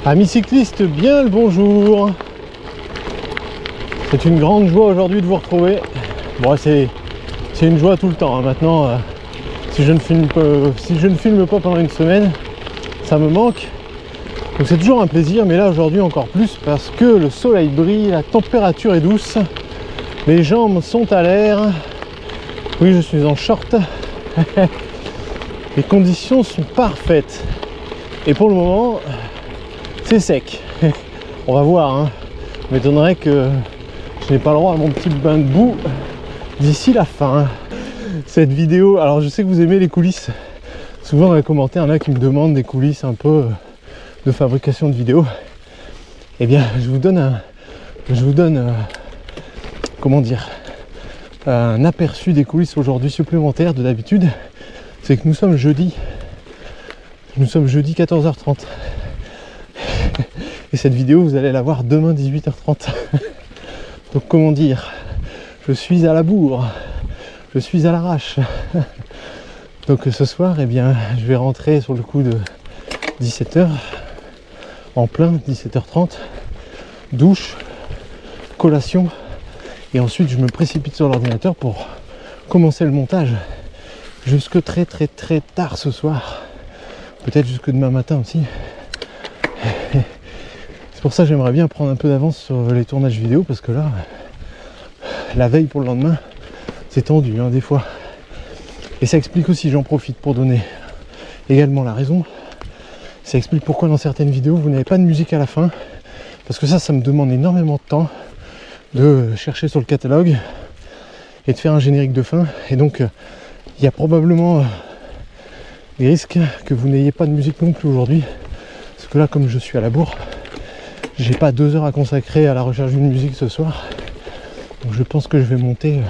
Amis cyclistes, bien le bonjour. C'est une grande joie aujourd'hui de vous retrouver. Bon, c'est une joie tout le temps, hein. Maintenant, si je ne filme pas pendant une semaine, ça me manque. Donc c'est toujours un plaisir, mais là aujourd'hui encore plus parce que le soleil brille, la température est douce, les jambes sont à l'air. Oui, je suis en short. Les conditions sont parfaites. Et pour le moment, c'est sec. On va voir, hein. M'étonnerait que je n'ai pas le droit à mon petit bain de boue d'ici la fin. Cette vidéo, alors je sais que vous aimez les coulisses. Souvent dans les commentaires, il y en a qui me demandent des coulisses un peu de fabrication de vidéos. Eh bien, je vous donne comment dire, un aperçu des coulisses aujourd'hui supplémentaires de d'habitude. C'est que nous sommes jeudi 14h30. Et cette vidéo, vous allez la voir demain 18h30. Donc comment dire, je suis à la bourre, je suis à l'arrache. Donc ce soir, eh bien, je vais rentrer sur le coup de 17h, en plein 17h30, douche, collation, et ensuite je me précipite sur l'ordinateur pour commencer le montage jusque très tard ce soir, peut-être jusque demain matin aussi. C'est pour ça que j'aimerais bien prendre un peu d'avance sur les tournages vidéo, parce que là, la veille pour le lendemain, c'est tendu, hein, des fois. Et ça explique aussi, j'en profite pour donner également la raison, ça explique pourquoi dans certaines vidéos vous n'avez pas de musique à la fin, parce que ça me demande énormément de temps de chercher sur le catalogue et de faire un générique de fin, et donc il y a probablement des risques que vous n'ayez pas de musique non plus aujourd'hui, parce que là, comme je suis à la bourre, j'ai pas 2 heures à consacrer à la recherche d'une musique ce soir, donc je pense que je vais monter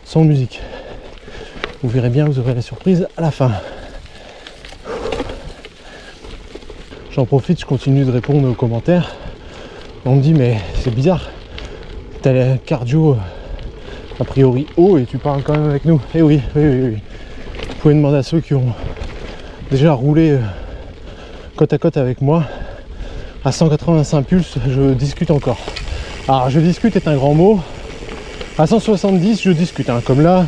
sans musique. Vous verrez bien, vous aurez la surprise à la fin. J'en profite, je continue de répondre aux commentaires. On me dit, mais c'est bizarre, t'as le cardio a priori haut et tu parles quand même avec nous. Eh oui. Vous pouvez demander à ceux qui ont déjà roulé côte à côte avec moi. À 185 pulses, je discute encore. Alors, je discute est un grand mot. À 170, je discute, hein. Comme là,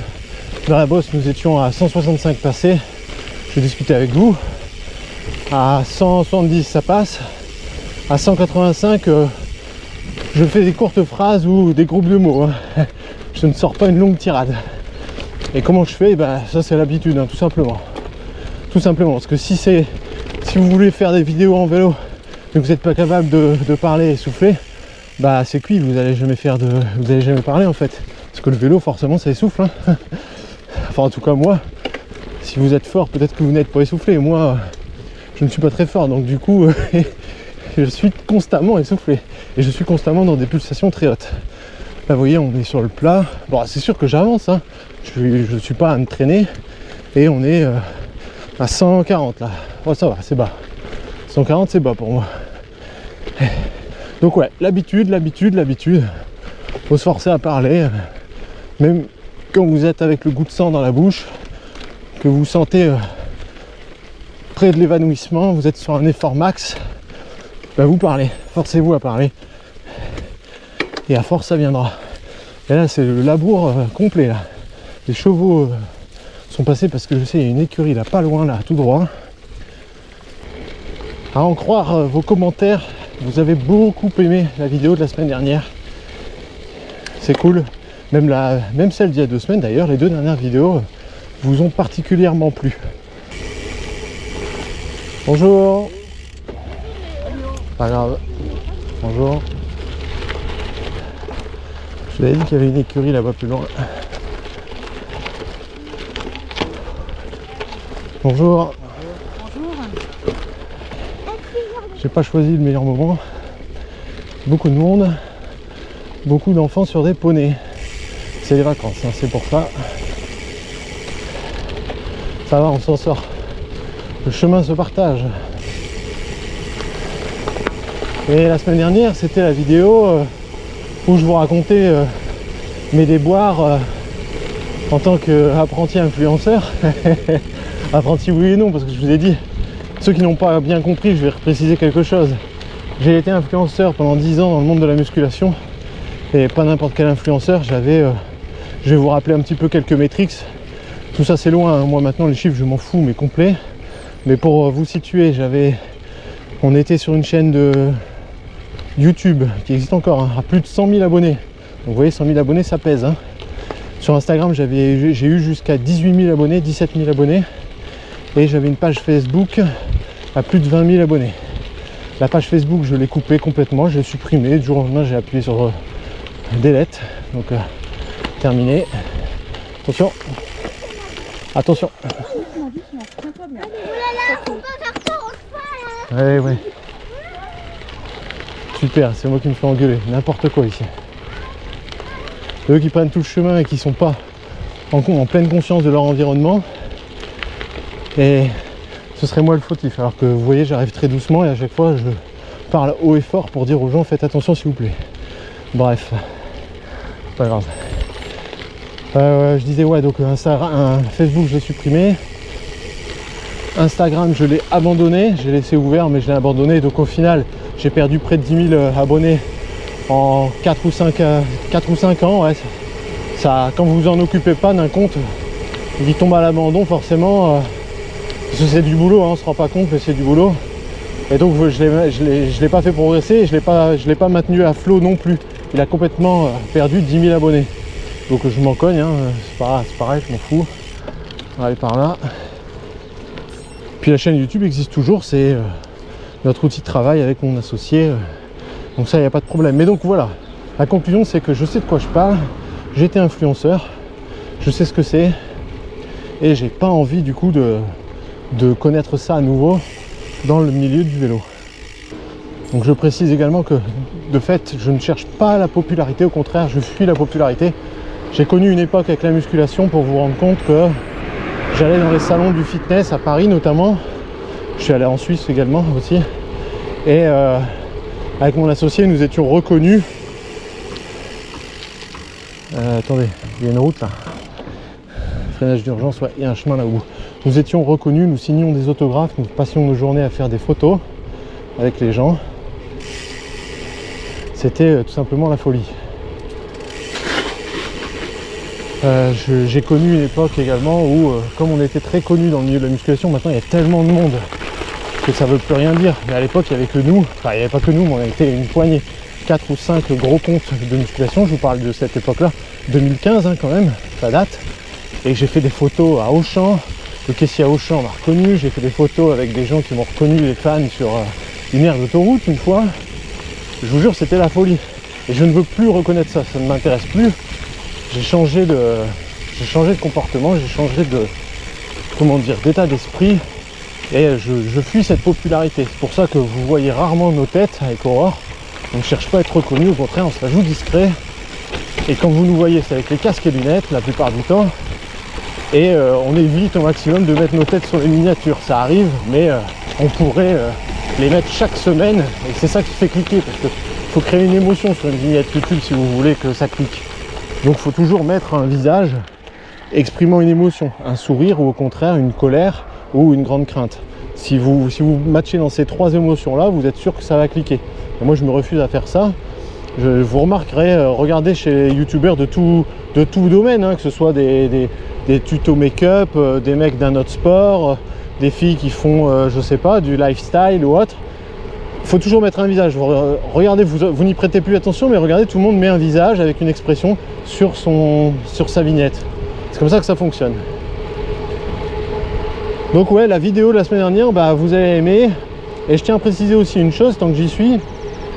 dans la bosse, nous étions à 165 passés. Je discutais avec vous. À 170, ça passe. À 185, je fais des courtes phrases ou des groupes de mots, hein. Je ne sors pas une longue tirade. Et comment je fais? Ben, ça, c'est l'habitude, hein, tout simplement. Tout simplement, parce que si vous voulez faire des vidéos en vélo, mais que vous n'êtes pas capable de parler et souffler, bah c'est cuit, vous allez jamais parler en fait. Parce que le vélo, forcément, ça essouffle, hein. Enfin, en tout cas, moi, si vous êtes fort, peut-être que vous n'êtes pas essoufflé. Moi, je ne suis pas très fort, donc du coup, je suis constamment essoufflé. Et je suis constamment dans des pulsations très hautes. Là, vous voyez, on est sur le plat. Bon, c'est sûr que j'avance, hein. Je suis pas à me traîner. Et on est à 140 là. Oh, ça va, c'est bas. 140, c'est bas pour moi. Donc ouais, l'habitude. Faut se forcer à parler. Même quand vous êtes avec le goût de sang dans la bouche, que vous sentez près de l'évanouissement, vous êtes sur un effort max, ben vous parlez. Forcez-vous à parler. Et à force, ça viendra. Et là, c'est le labour complet là. Les chevaux sont passés parce que je sais, il y a une écurie là, pas loin là, tout droit. À en croire vos commentaires, vous avez beaucoup aimé la vidéo de la semaine dernière. C'est cool. Même celle d'il y a 2 semaines d'ailleurs, les 2 dernières vidéos vous ont particulièrement plu. Bonjour. Pas grave. Bonjour. Je vous avais dit qu'il y avait une écurie là-bas plus loin. Bonjour. Bonjour. J'ai pas choisi le meilleur moment. Beaucoup de monde, beaucoup d'enfants sur des poneys. C'est les vacances, hein, c'est pour ça. Ça va, on s'en sort. Le chemin se partage. Et la semaine dernière, c'était la vidéo où je vous racontais mes déboires en tant qu'apprenti influenceur. Apprenti oui et non, parce que je vous ai dit, ceux qui n'ont pas bien compris, je vais repréciser quelque chose. J'ai été influenceur pendant 10 ans dans le monde de la musculation, et pas n'importe quel influenceur. J'avais, je vais vous rappeler un petit peu quelques métriques. Tout ça c'est loin, hein. Moi maintenant les chiffres je m'en fous mais complet. Mais pour vous situer, on était sur une chaîne de YouTube qui existe encore, hein, à plus de 100 000 abonnés. Donc vous voyez, 100 000 abonnés ça pèse, hein. Sur Instagram j'ai eu jusqu'à 18 000 abonnés, 17 000 abonnés. Et j'avais une page Facebook à plus de 20 000 abonnés. La page Facebook je l'ai coupée complètement, je l'ai supprimée. Du jour au lendemain j'ai appuyé sur Delete. Donc terminé. Attention. Attention. Ouais, ouais. Super, c'est moi qui me fais engueuler. N'importe quoi ici. Eux qui prennent tout le chemin et qui sont pas en pleine conscience de leur environnement. Et ce serait moi le fautif. Alors que vous voyez, j'arrive très doucement et à chaque fois je parle haut et fort pour dire aux gens faites attention s'il vous plaît. Bref, pas grave. Je disais ouais, donc Facebook je l'ai supprimé. Instagram je l'ai abandonné, j'ai laissé ouvert mais je l'ai abandonné. Donc au final j'ai perdu près de 10 000 abonnés en 4 ou 5 ans. Ouais, ça, quand vous vous en occupez pas d'un compte, il tombe à l'abandon forcément. Parce que c'est du boulot, hein, on se rend pas compte mais c'est du boulot. Et donc je l'ai pas fait progresser et je l'ai pas maintenu à flot non plus. Il a complètement perdu 10 000 abonnés. Donc je m'en cogne, hein, c'est pareil, je m'en fous. On va aller par là. Puis la chaîne YouTube existe toujours, c'est notre outil de travail avec mon associé. Donc ça, il n'y a pas de problème. Mais donc voilà, la conclusion c'est que je sais de quoi je parle. J'étais influenceur, je sais ce que c'est. Et j'ai pas envie du coup de connaître ça à nouveau dans le milieu du vélo. Donc je précise également que de fait, je ne cherche pas la popularité, au contraire, je fuis la popularité. J'ai connu une époque avec la musculation pour vous rendre compte que j'allais dans les salons du fitness à Paris notamment. Je suis allé en Suisse également aussi. Et avec mon associé, nous étions reconnus. Attendez, il y a une route là. Freinage d'urgence, ouais, il y a un chemin là où nous étions reconnus, nous signions des autographes, nous passions nos journées à faire des photos avec les gens. C'était tout simplement la folie. J'ai connu une époque également où, comme on était très connus dans le milieu de la musculation, maintenant il y a tellement de monde que ça veut plus rien dire. Mais à l'époque, il n'y avait que nous, enfin il n'y avait pas que nous, mais on était une poignée, 4 ou 5 gros comptes de musculation. Je vous parle de cette époque-là, 2015 hein, quand même, ça date. Et j'ai fait des photos à Auchan, le caissier à Auchan m'a reconnu, j'ai fait des photos avec des gens qui m'ont reconnu, les fans sur une aire d'autoroute une fois. Je vous jure, c'était la folie. Et je ne veux plus reconnaître ça, ça ne m'intéresse plus. J'ai changé de comportement, j'ai changé de, comment dire, d'état d'esprit. Et je fuis cette popularité. C'est pour ça que vous voyez rarement nos têtes avec Aurore. On ne cherche pas à être reconnu, au contraire, on se la joue discret. Et quand vous nous voyez, c'est avec les casques et lunettes la plupart du temps. Et on évite au maximum de mettre nos têtes sur les miniatures. Ça arrive, mais on pourrait les mettre chaque semaine. Et c'est ça qui fait cliquer, parce qu'il faut créer une émotion sur une vignette YouTube si vous voulez que ça clique. Donc il faut toujours mettre un visage exprimant une émotion, un sourire ou au contraire une colère ou une grande crainte. Si vous matchez dans ces trois émotions-là, vous êtes sûr que ça va cliquer. Et moi je me refuse à faire ça. Vous remarquerez, regardez chez les youtubeurs de tout domaine, hein, que ce soit des tutos make-up, des mecs d'un autre sport, des filles qui font, je sais pas, du lifestyle ou autre. Il faut toujours mettre un visage. Regardez, vous n'y prêtez plus attention, mais regardez, tout le monde met un visage avec une expression sur sa vignette. C'est comme ça que ça fonctionne. Donc ouais, la vidéo de la semaine dernière, bah, vous avez aimé. Et je tiens à préciser aussi une chose, tant que j'y suis,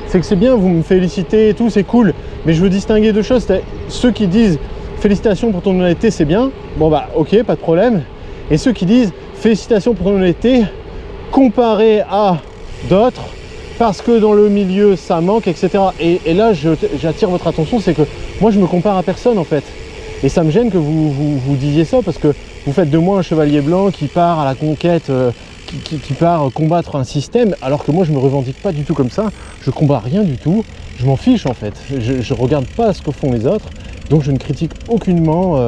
c'est que c'est bien, vous me félicitez et tout, c'est cool. Mais je veux distinguer deux choses. Ceux qui disent félicitations pour ton honnêteté, c'est bien. Bon bah ok, pas de problème. Et ceux qui disent félicitations pour ton honnêteté, comparé à d'autres, parce que dans le milieu ça manque, etc. Et là j'attire votre attention, c'est que moi je me compare à personne en fait. Et ça me gêne que vous disiez ça, parce que vous faites de moi un chevalier blanc qui part à la conquête, qui part combattre un système, alors que moi je me revendique pas du tout comme ça. Je combats rien du tout, je m'en fiche en fait. Je regarde pas ce que font les autres, donc je ne critique aucunement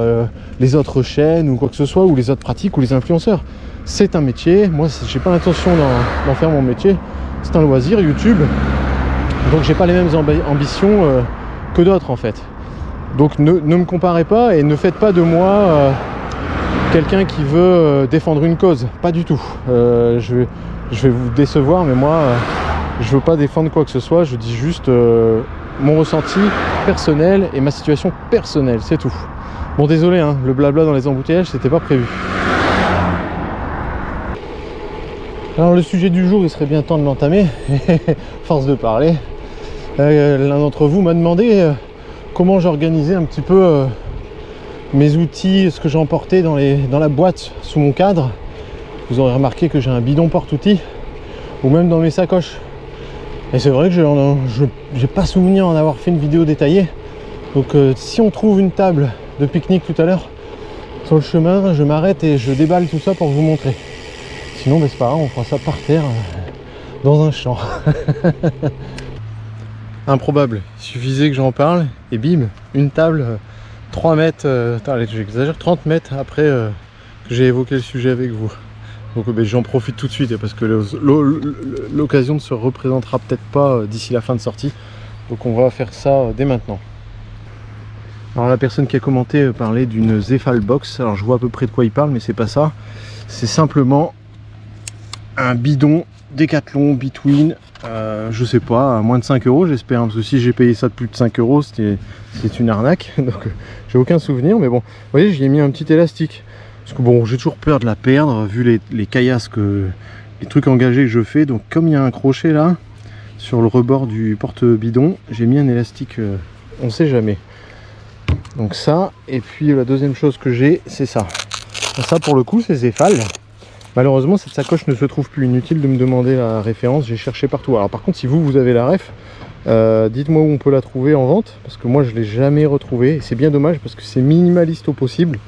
les autres chaînes ou quoi que ce soit, ou les autres pratiques ou les influenceurs. C'est un métier, moi j'ai pas l'intention d'en faire mon métier, c'est un loisir YouTube. Donc j'ai pas les mêmes ambitions que d'autres en fait. Donc ne me comparez pas et ne faites pas de moi quelqu'un qui veut défendre une cause. Pas du tout. Je vais vous décevoir, mais moi je veux pas défendre quoi que ce soit. Je dis juste mon ressenti personnel et ma situation personnelle, c'est tout. Bon, désolé, hein, le blabla dans les embouteillages, c'était pas prévu. Alors le sujet du jour, il serait bien temps de l'entamer. Force de parler. L'un d'entre vous m'a demandé comment j'organisais un petit peu mes outils, ce que j'ai emporté dans la boîte sous mon cadre. Vous aurez remarqué que j'ai un bidon porte-outils, ou même dans mes sacoches. Et c'est vrai que je n'ai pas souvenir en avoir fait une vidéo détaillée. Donc si on trouve une table de pique-nique tout à l'heure sur le chemin, je m'arrête et je déballe tout ça pour vous montrer. Sinon, ben, c'est pas grave, on fera ça par terre dans un champ. Improbable, il suffisait que j'en parle et bim, une table 3 mètres, allez, j'exagère, 30 mètres après que j'ai évoqué le sujet avec vous. Donc ben, j'en profite tout de suite parce que l'occasion ne se représentera peut-être pas d'ici la fin de sortie. Donc on va faire ça dès maintenant. Alors la personne qui a commenté parlait d'une Zefal Box. Alors je vois à peu près de quoi il parle, mais c'est pas ça. C'est simplement un bidon Decathlon Between, je sais pas, à moins de 5 euros j'espère, hein, parce que si j'ai payé ça de plus de 5 euros, c'est une arnaque. Donc j'ai aucun souvenir, mais bon, vous voyez, j'y ai mis un petit élastique. Parce que bon, j'ai toujours peur de la perdre, vu les caillasses, les trucs engagés que je fais. Donc comme il y a un crochet là, sur le rebord du porte-bidon, j'ai mis un élastique, on sait jamais. Donc ça, et puis la deuxième chose que j'ai, c'est ça. Ça pour le coup, c'est Zefal. Malheureusement, cette sacoche ne se trouve plus. Inutile de me demander la référence, j'ai cherché partout. Alors par contre, si vous avez la ref, dites-moi où on peut la trouver en vente, parce que moi je ne l'ai jamais retrouvée. C'est bien dommage parce que c'est minimaliste au possible.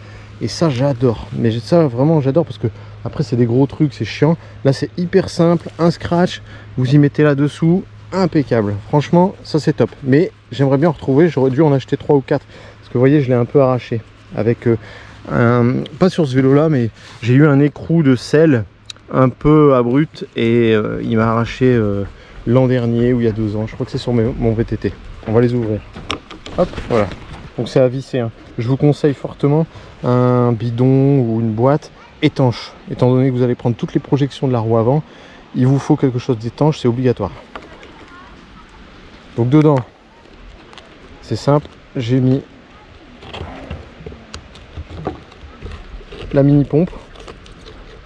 Et ça, j'adore. Mais ça, vraiment, j'adore parce que après, c'est des gros trucs, c'est chiant. Là, c'est hyper simple, un scratch, vous y mettez là-dessous, impeccable. Franchement, ça, c'est top. Mais j'aimerais bien en retrouver. J'aurais dû en acheter 3 ou 4. Parce que vous voyez, je l'ai un peu arraché. Avec pas sur ce vélo-là, mais j'ai eu un écrou de selle un peu abrupt. Et il m'a arraché l'an dernier ou il y a 2 ans. Je crois que c'est sur mon VTT. On va les ouvrir. Hop, voilà. Donc c'est à visser, hein. Je vous conseille fortement un bidon ou une boîte étanche. Étant donné que vous allez prendre toutes les projections de la roue avant, il vous faut quelque chose d'étanche, c'est obligatoire. Donc dedans, c'est simple, j'ai mis la mini pompe,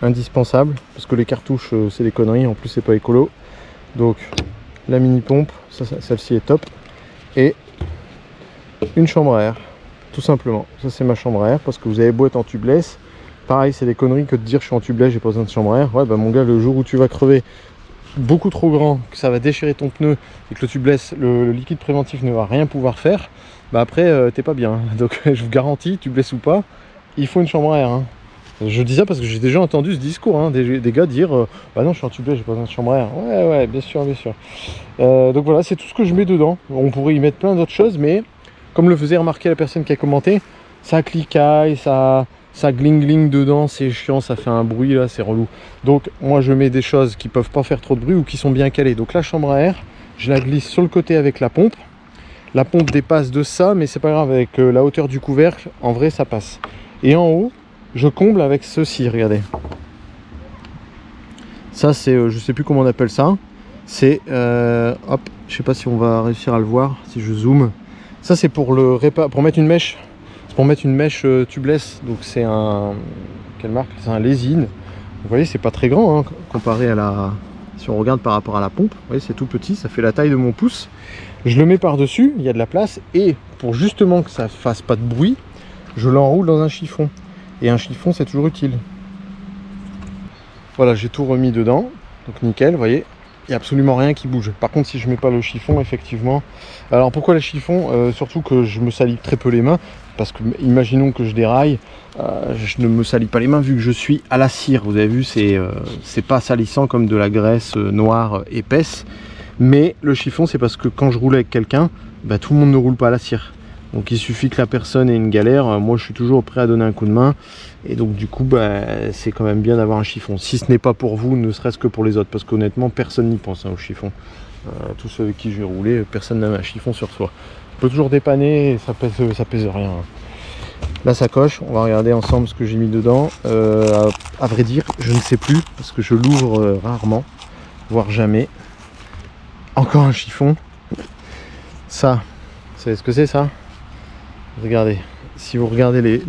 indispensable, parce que les cartouches c'est des conneries, en plus c'est pas écolo. Donc la mini pompe, celle-ci est top. Et une chambre à air, tout simplement. Ça c'est ma chambre à air, parce que vous avez beau être en tubeless, pareil c'est des conneries que de dire je suis en tubeless, j'ai pas besoin de chambre à air. Ouais bah mon gars, le jour où tu vas crever beaucoup trop grand, que ça va déchirer ton pneu et que le tubeless, le liquide préventif ne va rien pouvoir faire, bah après t'es pas bien. Donc je vous garantis, tubeless ou pas, il faut une chambre à air, hein. Je dis ça parce que j'ai déjà entendu ce discours, hein, des gars dire bah non, je suis en tubeless, j'ai pas besoin de chambre à air. Ouais bien sûr, bien sûr. Donc voilà, c'est tout ce que je mets dedans. On pourrait y mettre plein d'autres choses, mais comme le faisait remarquer la personne qui a commenté, ça cliquaille, ça gling dedans, c'est chiant, ça fait un bruit là, c'est relou. Donc moi je mets des choses qui peuvent pas faire trop de bruit ou qui sont bien calées. Donc la chambre à air, je la glisse sur le côté avec la pompe. La pompe dépasse de ça, mais c'est pas grave, avec la hauteur du couvercle, en vrai ça passe. Et en haut, je comble avec ceci, regardez. Ça c'est, je sais plus comment on appelle ça. C'est, hop, je sais pas si on va réussir à le voir, si je zoome. Ça c'est pour pour mettre une mèche. C'est pour mettre une mèche tubeless. Donc c'est un, quelle marque? C'est un Lésine. Vous voyez, c'est pas très grand, hein, comparé à la, si on regarde par rapport à la pompe. Vous voyez, c'est tout petit, ça fait la taille de mon pouce. Je le mets par dessus, il y a de la place, et pour justement que ça fasse pas de bruit, je l'enroule dans un chiffon. Et un chiffon c'est toujours utile. Voilà, j'ai tout remis dedans, donc nickel, vous voyez. Il n'y a absolument rien qui bouge. Par contre, si je mets pas le chiffon, effectivement. Alors pourquoi le chiffon? Surtout que je me salis très peu les mains. Parce que, imaginons que je déraille, je ne me salis pas les mains vu que je suis à la cire. Vous avez vu, c'est pas salissant comme de la graisse noire épaisse. Mais le chiffon, c'est parce que quand je roule avec quelqu'un, bah, tout le monde ne roule pas à la cire. Donc il suffit que la personne ait une galère. Moi, je suis toujours prêt à donner un coup de main. Et donc du coup, bah, c'est quand même bien d'avoir un chiffon. Si ce n'est pas pour vous, ne serait-ce que pour les autres. Parce qu'honnêtement, personne n'y pense, hein, au chiffon. Tous avec qui j'ai roulé, personne n'a un chiffon sur soi. On peut toujours dépanner et ça pèse rien. La sacoche, on va regarder ensemble ce que j'ai mis dedans. À vrai dire, je ne sais plus parce que je l'ouvre rarement, voire jamais. Encore un chiffon. Ça, vous savez ce que c'est ça? Regardez, si vous regardez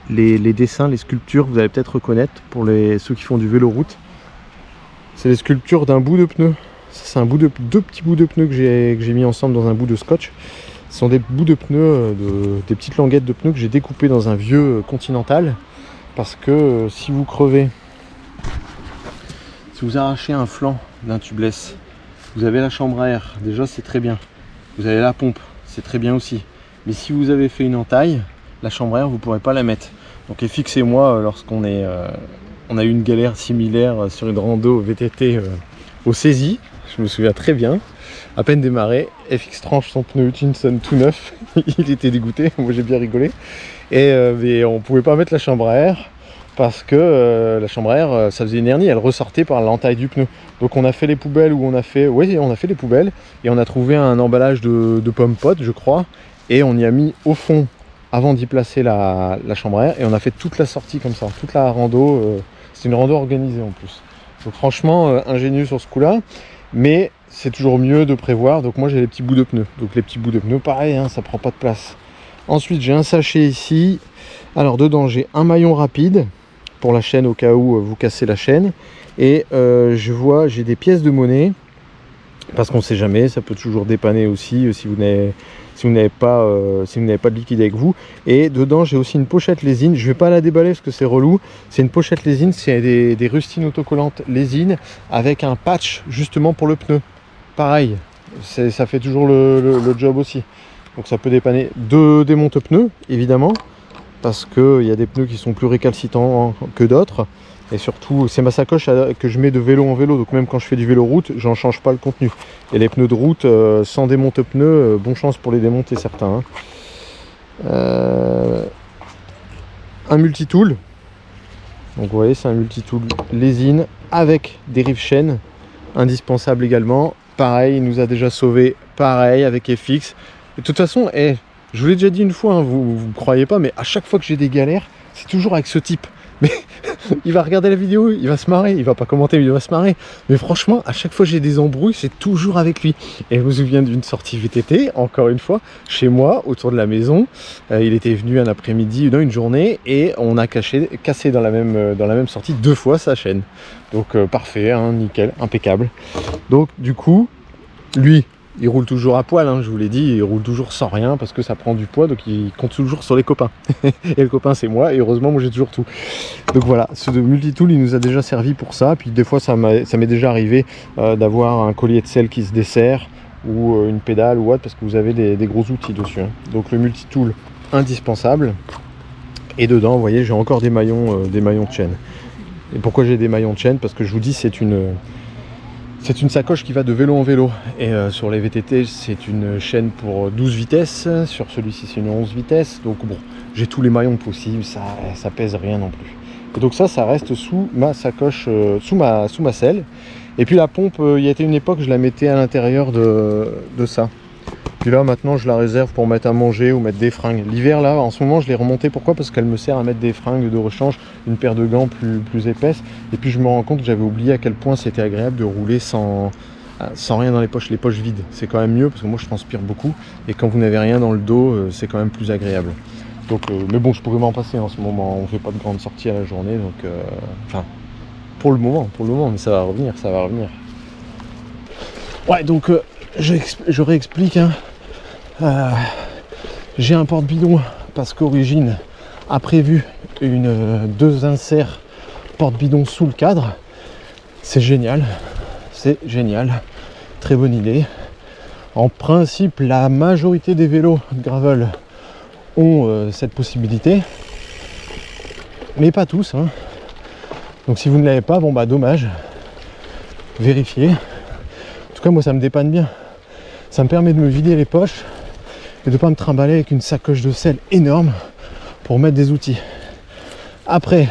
les dessins, les sculptures, vous allez peut-être reconnaître pour ceux qui font du vélo route. C'est les sculptures d'un bout de pneu. C'est deux petits bouts de pneus que j'ai mis ensemble dans un bout de scotch. Ce sont des bouts de pneus, des petites languettes de pneus que j'ai découpées dans un vieux Continental. Parce que si vous crevez, si vous arrachez un flanc d'un tubeless, vous avez la chambre à air, déjà c'est très bien. Vous avez la pompe, c'est très bien aussi. Mais si vous avez fait une entaille, la chambre à air, vous ne pourrez pas la mettre. Donc FX et moi, lorsqu'on on a eu une galère similaire sur une rando VTT au Saisy, je me souviens très bien, à peine démarré, FX tranche son pneu Hutchinson tout neuf, il était dégoûté, moi j'ai bien rigolé, et on ne pouvait pas mettre la chambre à air, parce que la chambre à air, ça faisait une hernie, elle ressortait par l'entaille du pneu. Donc on a fait les poubelles, on a fait les poubelles, et on a trouvé un emballage de pommes potes, je crois, et on y a mis au fond, avant d'y placer la chambre à air, et on a fait toute la sortie comme ça, toute la rando, c'est une rando organisée en plus. Donc franchement, ingénieux sur ce coup-là, mais c'est toujours mieux de prévoir. Donc moi j'ai les petits bouts de pneus, donc les petits bouts de pneus, pareil, hein, ça prend pas de place. Ensuite j'ai un sachet ici, alors dedans j'ai un maillon rapide, pour la chaîne au cas où vous cassez la chaîne, et j'ai des pièces de monnaie, parce qu'on sait jamais, ça peut toujours dépanner aussi si vous n'avez pas de liquide avec vous. Et dedans j'ai aussi une pochette lésine, je vais pas la déballer parce que c'est relou. C'est une pochette lésine, c'est des rustines autocollantes lésine avec un patch justement pour le pneu. Pareil, ça fait toujours le job aussi. Donc ça peut dépanner. Deux démonte-pneus évidemment, parce qu'il y a des pneus qui sont plus récalcitrants que d'autres. Et surtout, c'est ma sacoche que je mets de vélo en vélo, donc même quand je fais du vélo route, j'en change pas le contenu. Et les pneus de route, sans démonte-pneus, bonne chance pour les démonter certains. Hein. Un multitool. Donc vous voyez, c'est un multitool lésine avec des rives chaînes, indispensable également. Pareil, il nous a déjà sauvé, pareil avec FX. De toute façon, je vous l'ai déjà dit une fois, hein, vous ne croyez pas, mais à chaque fois que j'ai des galères, c'est toujours avec ce type. Mais il va regarder la vidéo, il va se marrer, il va pas commenter, mais il va se marrer. Mais franchement, à chaque fois que j'ai des embrouilles, c'est toujours avec lui. Et je me souviens d'une sortie VTT, encore une fois, chez moi, autour de la maison. Il était venu un après-midi, une journée, et on a cassé dans la même sortie 2 fois sa chaîne. Donc parfait, hein, nickel, impeccable. Donc du coup, lui, il roule toujours à poil, hein, je vous l'ai dit, il roule toujours sans rien parce que ça prend du poids, donc il compte toujours sur les copains. Et le copain c'est moi, et heureusement moi j'ai toujours tout. Donc voilà, ce multitool il nous a déjà servi pour ça. Puis des fois ça m'est déjà arrivé d'avoir un collier de selle qui se dessert, ou une pédale ou autre, parce que vous avez des gros outils dessus. Hein. Donc le multitool indispensable. Et dedans, vous voyez, j'ai encore des maillons de chaîne. Et pourquoi j'ai des maillons de chaîne? Parce que je vous dis, c'est une sacoche qui va de vélo en vélo. Et sur les VTT, c'est une chaîne pour 12 vitesses. Sur celui-ci, c'est une 11 vitesses. Donc bon, j'ai tous les maillons possibles, ça pèse rien non plus. Et donc ça reste sous ma sacoche, sous ma selle. Et puis la pompe, il y a été une époque, je la mettais à l'intérieur de ça. Puis là, maintenant, je la réserve pour mettre à manger ou mettre des fringues. L'hiver, là, en ce moment, je l'ai remontée. Pourquoi? Parce qu'elle me sert à mettre des fringues de rechange, une paire de gants plus épaisse. Et puis, je me rends compte que j'avais oublié à quel point c'était agréable de rouler sans rien dans les poches vides. C'est quand même mieux, parce que moi, je transpire beaucoup. Et quand vous n'avez rien dans le dos, c'est quand même plus agréable. Donc, mais bon, je pourrais m'en passer en ce moment. On ne fait pas de grandes sorties à la journée. Donc, enfin, pour le moment, mais ça va revenir. Ouais, donc, je réexplique, hein. J'ai un porte-bidon parce qu'Origine a prévu 2 inserts porte-bidon sous le cadre. C'est génial, très bonne idée. En principe, la majorité des vélos de gravel ont cette possibilité, mais pas tous, hein. Donc si vous ne l'avez pas, bon bah dommage, vérifiez. En tout cas, moi ça me dépanne bien, ça me permet de me vider les poches et de ne pas me trimballer avec une sacoche de selle énorme pour mettre des outils. Après,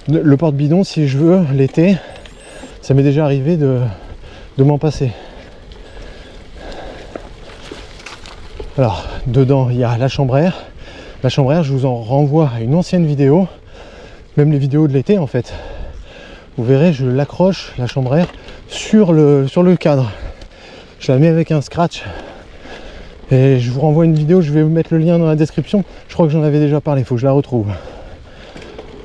le porte-bidon, si je veux, l'été, ça m'est déjà arrivé de m'en passer. Alors dedans il y a la chambre à air. La chambre à air, je vous en renvoie à une ancienne vidéo, même les vidéos de l'été en fait. Vous verrez, je l'accroche, la chambre à air, sur le cadre. Je la mets avec un scratch. Et je vous renvoie une vidéo, je vais vous mettre le lien dans la description. Je crois que j'en avais déjà parlé, il faut que je la retrouve.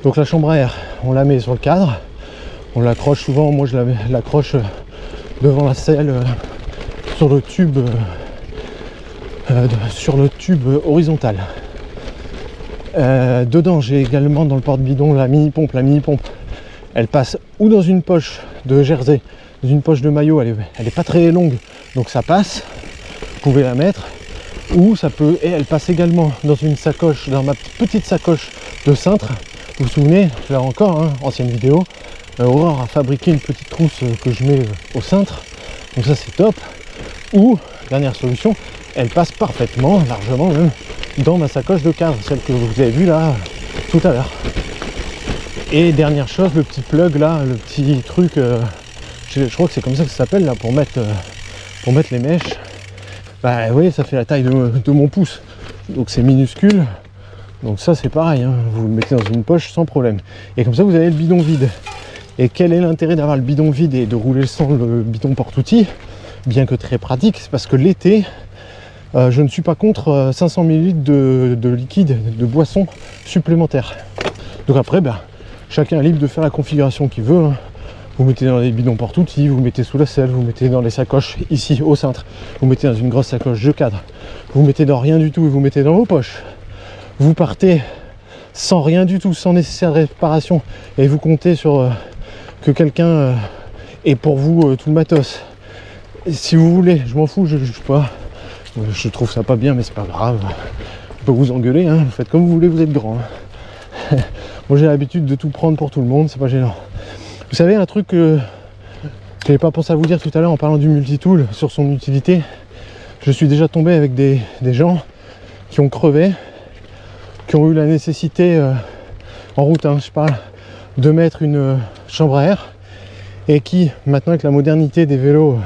Donc la chambre à air, on la met sur le cadre. On l'accroche souvent, moi je l'accroche devant la selle sur le tube horizontal. Dedans j'ai également dans le porte-bidon la mini pompe. La mini pompe, elle passe ou dans une poche de jersey, dans une poche de maillot, elle est pas très longue, donc ça passe. Vous pouvez la mettre, ou ça peut, et elle passe également dans une sacoche, dans ma petite sacoche de cintre. Vous vous souvenez, là encore, hein, ancienne vidéo, Aurore a fabriqué une petite trousse que je mets au cintre, donc ça c'est top. Ou, dernière solution, elle passe parfaitement, largement même, dans ma sacoche de cadre, celle que vous avez vue là tout à l'heure. Et dernière chose, le petit plug là, le petit truc, je crois que c'est comme ça que ça s'appelle là, pour mettre les mèches. Bah vous voyez, ça fait la taille de mon pouce, donc c'est minuscule. Donc ça c'est pareil, hein, vous le mettez dans une poche sans problème. Et comme ça vous avez le bidon vide. Et quel est l'intérêt d'avoir le bidon vide et de rouler sans le bidon porte-outils, bien que très pratique, c'est parce que l'été, je ne suis pas contre 500 ml de liquide, de boisson supplémentaire. Donc après, chacun est libre de faire la configuration qu'il veut. Hein. Vous mettez dans les bidons porte-outils, vous mettez sous la selle, vous mettez dans les sacoches ici au cintre, vous mettez dans une grosse sacoche de cadre, vous mettez dans rien du tout et vous mettez dans vos poches. Vous partez sans rien du tout, sans nécessaire réparation, et vous comptez sur que quelqu'un ait pour vous tout le matos. Et si vous voulez, je m'en fous, je juge pas. Je trouve ça pas bien, mais c'est pas grave. On peut vous engueuler, hein. Vous faites comme vous voulez, vous êtes grand. Hein. Moi j'ai l'habitude de tout prendre pour tout le monde, c'est pas gênant. Vous savez, un truc que je n'avais pas pensé à vous dire tout à l'heure en parlant du multitool, sur son utilité, je suis déjà tombé avec des gens qui ont crevé, qui ont eu la nécessité, en route, hein, je parle, de mettre une chambre à air, et qui, maintenant avec la modernité des vélos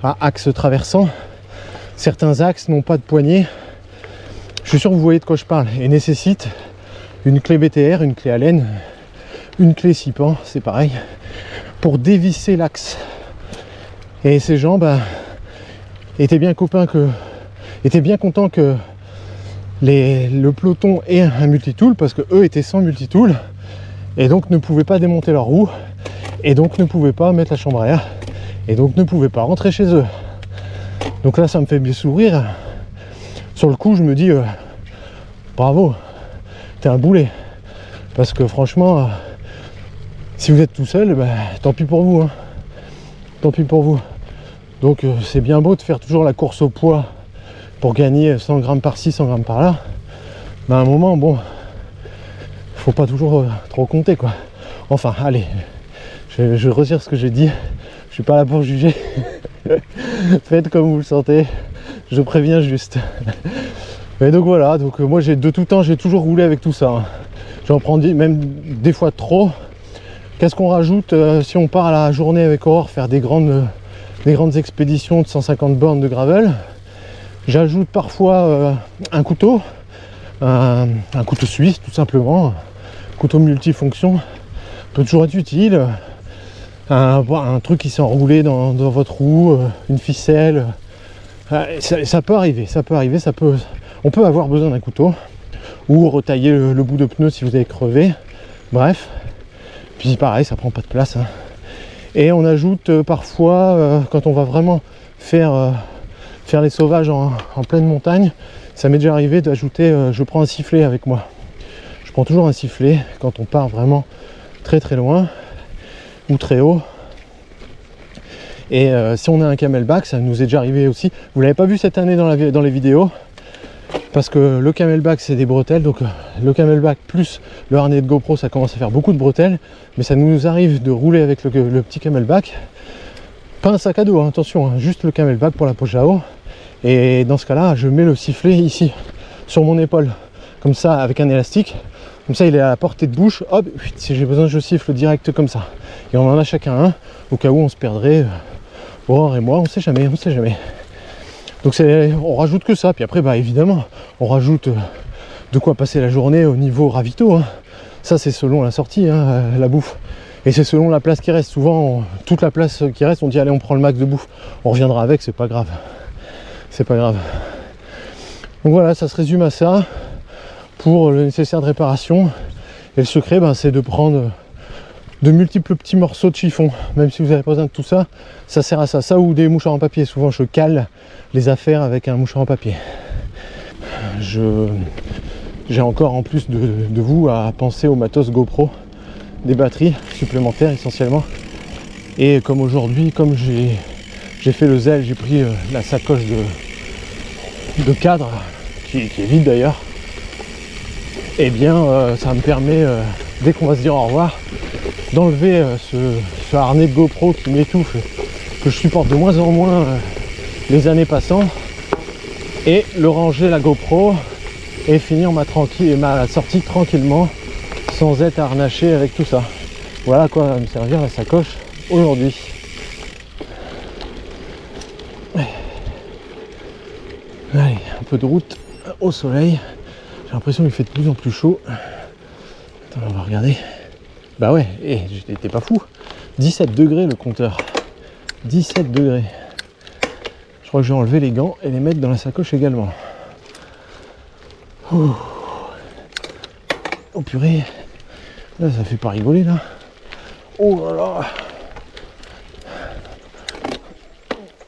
à axe traversant, certains axes n'ont pas de poignée. Je suis sûr que vous voyez de quoi je parle, et nécessitent une clé BTR, une clé Allen, une clé 6 pans, c'est pareil, pour dévisser l'axe. Et ces gens étaient bien contents que le peloton ait un multitool, parce que eux étaient sans multitool et donc ne pouvaient pas démonter leur roue, et donc ne pouvaient pas mettre la chambre à air, et donc ne pouvaient pas rentrer chez eux. Donc là ça me fait bien sourire. Sur le coup je me dis bravo, t'es un boulet, parce que franchement si vous êtes tout seul, tant pis pour vous, hein. Tant pis pour vous. Donc c'est bien beau de faire toujours la course au poids pour gagner 100 grammes par-ci, 100 grammes par-là. Mais à un moment, bon, faut pas toujours trop compter, quoi. Enfin, allez, je retire ce que j'ai dit. Je suis pas là pour juger. Faites comme vous le sentez. Je préviens juste. Et donc voilà, donc moi de tout temps, j'ai toujours roulé avec tout ça. Hein. J'en prends même des fois trop. Qu'est-ce qu'on rajoute si on part à la journée avec Aurore faire des grandes expéditions de 150 bornes de gravel? J'ajoute parfois un couteau suisse tout simplement, un couteau multifonction, peut toujours être utile, un truc qui s'est enroulé dans votre roue, une ficelle, ça peut arriver, on peut avoir besoin d'un couteau, ou retailler le bout de pneu si vous avez crevé, bref. Puis pareil, ça prend pas de place. Hein. Et on ajoute parfois, quand on va vraiment faire les sauvages en pleine montagne, ça m'est déjà arrivé d'ajouter, je prends un sifflet avec moi. Je prends toujours un sifflet quand on part vraiment très très loin ou très haut. Et si on a un camelback, ça nous est déjà arrivé aussi. Vous l'avez pas vu cette année dans les vidéos, parce que le camelback c'est des bretelles, donc le camelback plus le harnais de GoPro, ça commence à faire beaucoup de bretelles, mais ça nous arrive de rouler avec le petit camelback, pas un sac à dos, hein, attention, hein, juste le camelback pour la poche à eau. Et dans ce cas là je mets le sifflet ici sur mon épaule, comme ça avec un élastique Comme ça il est à la portée de bouche, hop, si j'ai besoin je siffle direct comme ça. Et on en a chacun un, au cas où on se perdrait, Aurore et moi, on sait jamais, on sait jamais. Donc on rajoute que ça, puis après bah évidemment, on rajoute de quoi passer la journée au niveau ravito, hein. Ça c'est selon la sortie, hein, la bouffe. Et c'est selon la place qui reste. Souvent, toute la place qui reste, on dit allez on prend le max de bouffe. On reviendra avec, c'est pas grave. C'est pas grave. Donc voilà, ça se résume à ça pour le nécessaire de réparation. Et le secret, ben, c'est de prendre de multiples petits morceaux de chiffon. Même si vous n'avez pas besoin de tout ça, ça sert à ça. Ça ou des mouchoirs en papier. Souvent je cale les affaires avec un mouchoir en papier. J'ai encore en plus de vous à penser au matos GoPro, des batteries supplémentaires essentiellement. Et comme aujourd'hui, comme j'ai fait le zèle, j'ai pris la sacoche de cadre qui est vide d'ailleurs. Et bien ça me permet, dès qu'on va se dire au revoir, d'enlever ce harnais de GoPro qui m'étouffe, que je supporte de moins en moins les années passant, et le ranger la GoPro et finir ma sortie tranquillement sans être harnaché avec tout ça. Voilà à quoi va me servir la sacoche aujourd'hui. Allez, un peu de route au soleil. J'ai l'impression qu'il fait de plus en plus chaud. Attends, on va regarder. Bah ouais, j'étais pas fou. 17 degrés le compteur. 17 degrés. Je crois que je vais enlever les gants et les mettre dans la sacoche également. Oh purée. Là ça fait pas rigoler là. Oh là là.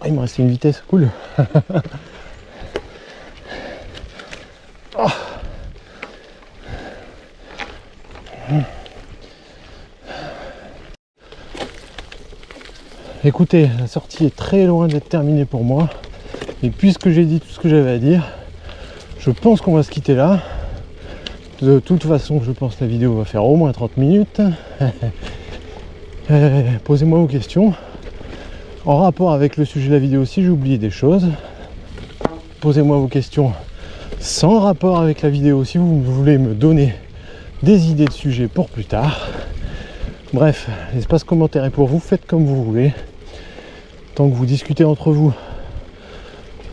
Ah, il me restait une vitesse, cool. Oh. Écoutez, la sortie est très loin d'être terminée pour moi. Et puisque j'ai dit tout ce que j'avais à dire, je pense qu'on va se quitter là. De toute façon, je pense que la vidéo va faire au moins 30 minutes. Posez-moi vos questions. En rapport avec le sujet de la vidéo, si j'ai oublié des choses, posez-moi vos questions sans rapport avec la vidéo, si vous voulez me donner des idées de sujets pour plus tard. Bref, l'espace commentaire est pour vous, faites comme vous voulez. Tant que vous discutez entre vous,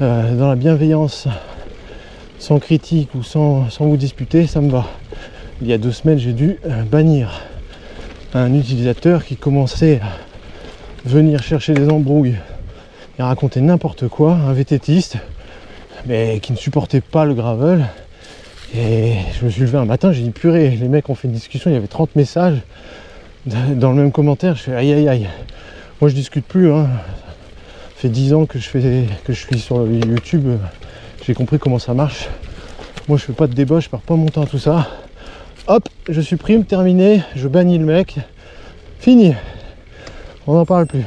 dans la bienveillance, sans critique ou sans vous disputer, ça me va. Il y a 2 semaines, j'ai dû bannir un utilisateur qui commençait à venir chercher des embrouilles et raconter n'importe quoi, un VTTiste, mais qui ne supportait pas le gravel. Et je me suis levé un matin, j'ai dit purée, les mecs ont fait une discussion, il y avait 30 messages dans le même commentaire. Je fais aïe aïe aïe. Moi je discute plus, hein. Ça fait 10 ans que je suis sur YouTube, j'ai compris comment ça marche. Moi je fais pas de débat, je perds pas mon temps à tout ça. Hop, je supprime, terminé, je bannis le mec, fini, on n'en parle plus.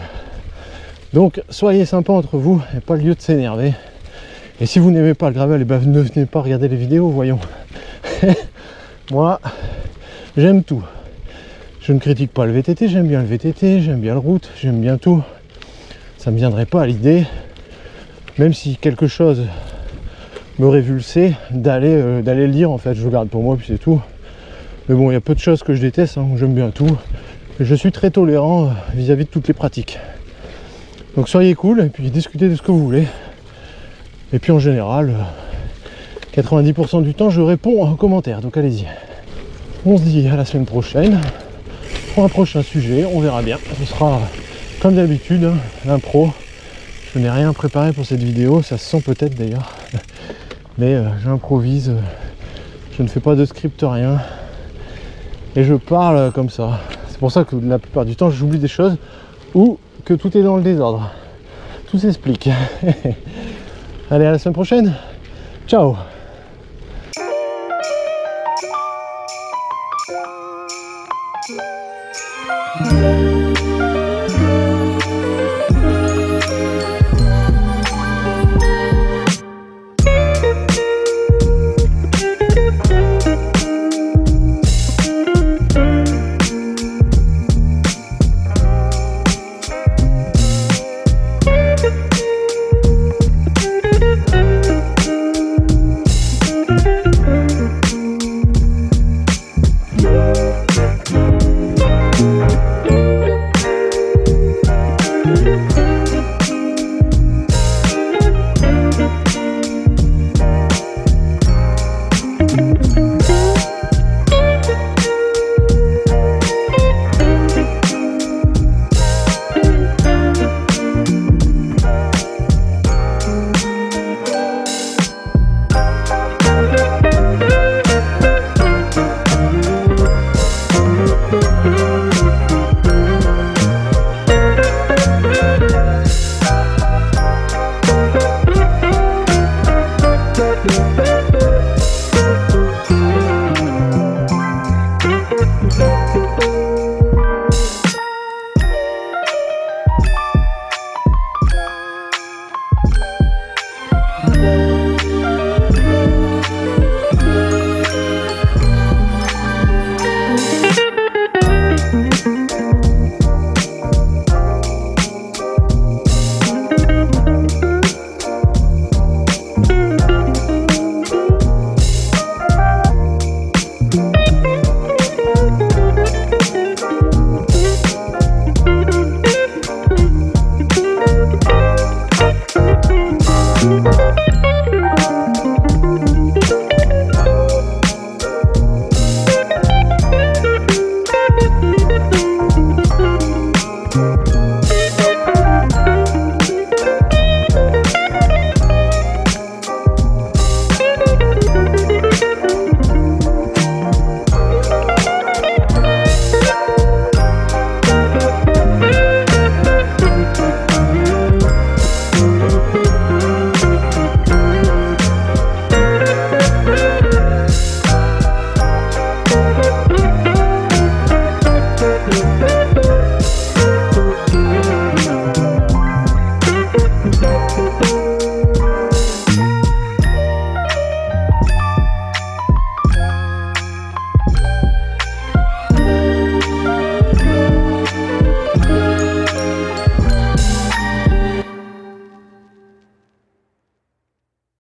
Donc soyez sympa entre vous, et pas le lieu de s'énerver. Et si vous n'aimez pas le gravel, eh ben, ne venez pas regarder les vidéos, voyons. Moi, j'aime tout. Je ne critique pas le VTT, j'aime bien le VTT, j'aime bien le route, j'aime bien tout. Ça ne me viendrait pas à l'idée, même si quelque chose me révulsait, d'aller le dire en fait. Je le garde pour moi, puis c'est tout. Mais bon, il y a peu de choses que je déteste, hein, j'aime bien tout. Et je suis très tolérant vis-à-vis de toutes les pratiques. Donc soyez cool, et puis discutez de ce que vous voulez. Et puis en général, 90% du temps, je réponds en commentaire, donc allez-y. On se dit à la semaine prochaine pour un prochain sujet, on verra bien. Ce sera comme d'habitude, hein, l'impro. Je n'ai rien préparé pour cette vidéo, ça se sent peut-être d'ailleurs. Mais j'improvise, je ne fais pas de script, rien. Et je parle comme ça. C'est pour ça que la plupart du temps, j'oublie des choses ou que tout est dans le désordre. Tout s'explique. Allez, à la semaine prochaine. Ciao.